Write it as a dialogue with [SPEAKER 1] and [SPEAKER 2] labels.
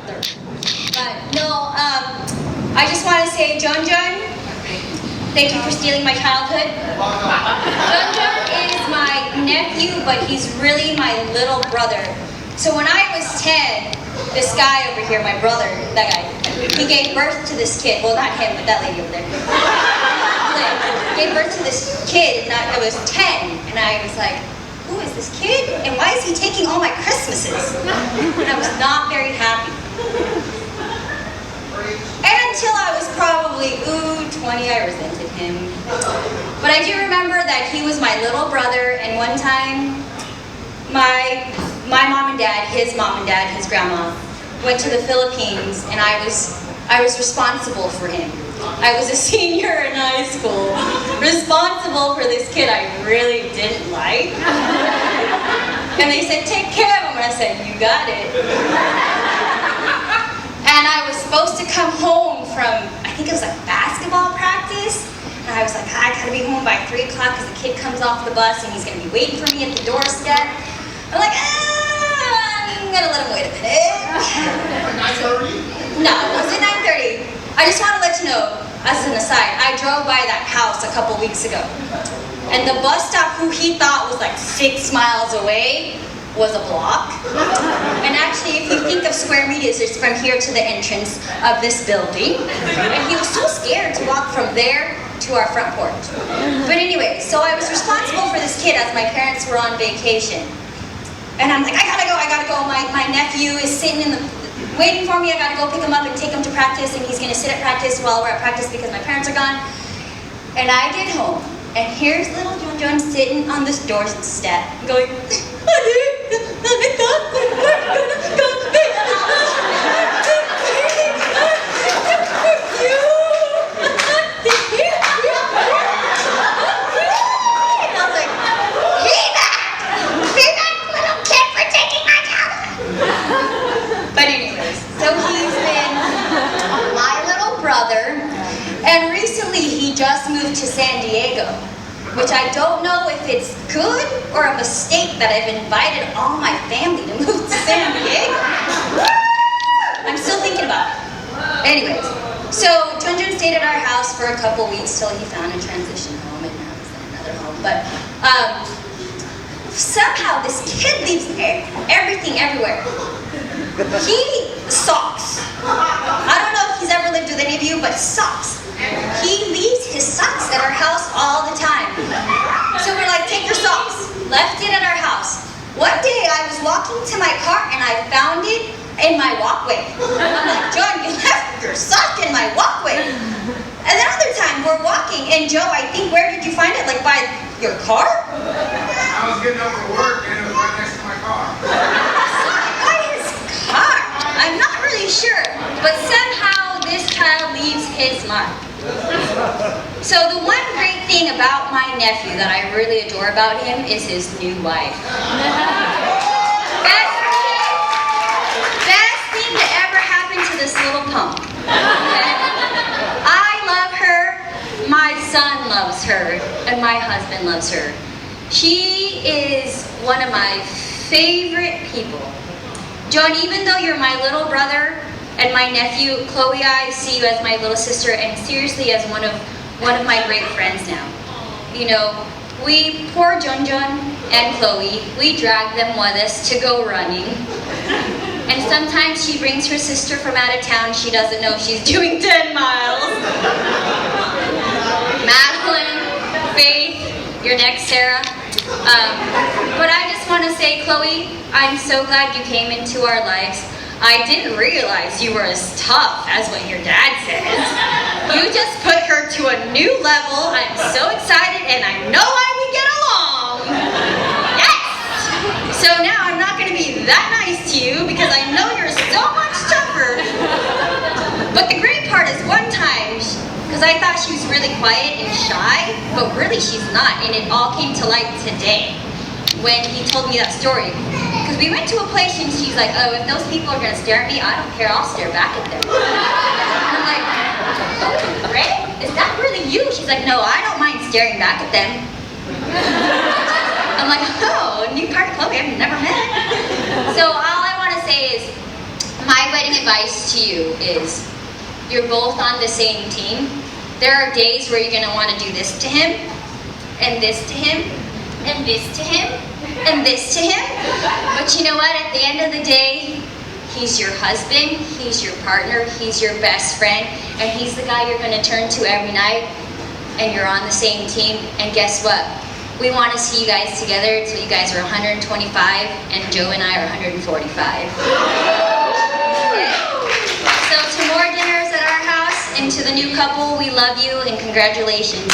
[SPEAKER 1] But no, I just want to say, John, thank you for stealing my childhood. John is my nephew, but he's really my little brother. So when I was 10, this guy over here, my brother, that guy, he gave birth to this kid. Well, not him, but that lady over there. Gave birth to this kid, and I was 10, and I was like, who is this kid? And why is he taking all my Christmases? And I was not very happy. And until I was probably, 20, I resented him. But I do remember that he was my little brother, and one time, my mom and dad, his mom and dad, his grandma, went to the Philippines, and I was responsible for him. I was a senior in high school, responsible for this kid I really didn't like. And they said, take care of him, and I said, you got it. And I was supposed to come home from, I think it was like basketball practice, and I was like, I gotta be home by 3 o'clock because the kid comes off the bus and he's gonna be waiting for me at the doorstep. I'm like, I'm gonna let him wait a minute.
[SPEAKER 2] 9:30?
[SPEAKER 1] No, it wasn't 9:30. I just want to let you know, as an aside, I drove by that house a couple weeks ago. And the bus stop who he thought was like 6 miles away was a block. And actually, if you think of square meters, it's from here to the entrance of this building. And he was so scared to walk from there to our front porch. But anyway, so I was responsible for this kid as my parents were on vacation. And I'm like, I gotta go. My nephew is sitting in the waiting for me. I gotta go pick him up and take him to practice, and he's gonna sit at practice while we're at practice because my parents are gone. And I get home, and here's little John sitting on this doorstep, going, But anyways, so he's been my little brother, and recently he just moved to San Diego, which I don't know if it's good or a mistake that I've invited all my family to move to San Diego. I'm still thinking about it. Anyways, so Junjun stayed at our house for a couple weeks till he found a transition home, and now he's in another home. But somehow this kid leaves everything everywhere. He socks. I don't know if he's ever lived with any of you, but socks. He leaves his socks at our house all the time. So we're like, take your socks. Left it at our house. One day I was walking to my car and I found it in my walkway. I'm like, John, you left your sock in my walkway. And then other time we're walking, and Joe, I think, where did you find it? Like by your car?
[SPEAKER 2] I was getting up for work and it was right next to my car.
[SPEAKER 1] I'm not really sure, but somehow this child leaves his mark. So the one great thing about my nephew that I really adore about him is his new wife. Best thing to ever happen to this little punk. I love her, my son loves her, and my husband loves her. She is one of my favorite people. John, even though you're my little brother and my nephew, Chloe, I see you as my little sister, and seriously as one of my great friends now. You know, poor Junjun and Chloe, we drag them with us to go running. And sometimes she brings her sister from out of town. She doesn't know she's doing 10 miles. Madeline, Faith, you're next, Sarah. But I just want to say, Chloe, I'm so glad you came into our lives. I didn't realize you were as tough as what your dad says. You just put her to a new level. I'm so excited, and I know why we get along. Yes! So now I'm not going to be that nice to you because I know you're so much tougher. But the great part is one time, because I thought she was really quiet and shy, but really she's not, and it all came to light today when he told me that story. Because we went to a place and she's like, oh, if those people are going to stare at me, I don't care, I'll stare back at them. And I'm like, oh, Ray, is that really you? She's like, no, I don't mind staring back at them. I'm like, oh, new part of Chloe I've never met. So all I want to say is, my wedding advice to you is you're both on the same team. There are days where you're going to want to do this to him, and this to him, and this to him, and this to him. But you know what? At the end of the day, he's your husband, he's your partner, he's your best friend, and he's the guy you're going to turn to every night, and you're on the same team. And guess what? We want to see you guys together until you guys are 125, and Joe and I are 145. Okay? So to more dinners at our house, and to the new couple, we love you and congratulations.